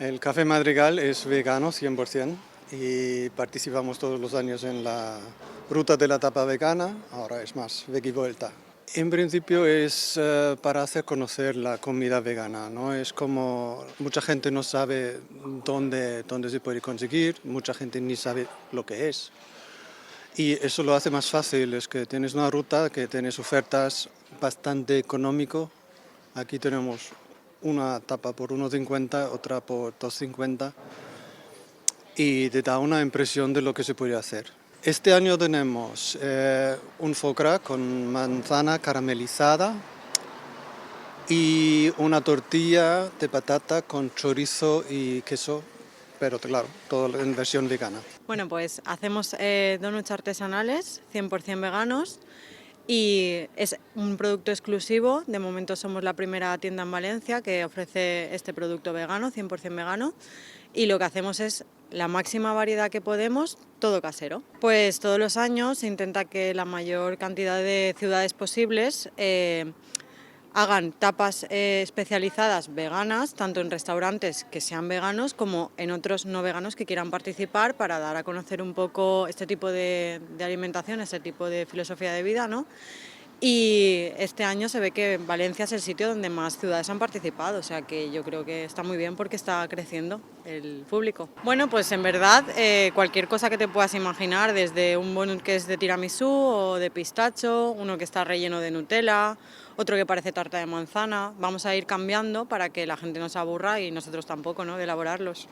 El Café Madrigal es vegano 100% y participamos todos los años en la Ruta de la Tapa Vegana, ahora es más, Veggie Vuelta. En principio es para hacer conocer la comida vegana, ¿no? Es como mucha gente no sabe dónde se puede conseguir, mucha gente ni sabe lo que es. Y eso lo hace más fácil, es que tienes una ruta que tienes ofertas bastante económico. Aquí tenemos una tapa por 1,50, otra por 2,50 y te da una impresión de lo que se puede hacer. Este año tenemos un foie gras con manzana caramelizada y una tortilla de patata con chorizo y queso, pero claro, todo en versión vegana. Bueno, pues hacemos donuts artesanales, 100% veganos, y es un producto exclusivo. De momento somos la primera tienda en Valencia que ofrece este producto vegano, 100% vegano, y lo que hacemos es la máxima variedad que podemos, todo casero. Pues todos los años se intenta que la mayor cantidad de ciudades posibles hagan tapas especializadas veganas, tanto en restaurantes que sean veganos como en otros no veganos que quieran participar, para dar a conocer un poco este tipo de alimentación, este tipo de filosofía de vida, ¿no? Y este año se ve que Valencia es el sitio donde más ciudades han participado, o sea que yo creo que está muy bien porque está creciendo el público. Bueno, pues en verdad cualquier cosa que te puedas imaginar, desde un donut que es de tiramisú o de pistacho, uno que está relleno de Nutella, otro que parece tarta de manzana. Vamos a ir cambiando para que la gente no se aburra y nosotros tampoco, ¿no?, de elaborarlos.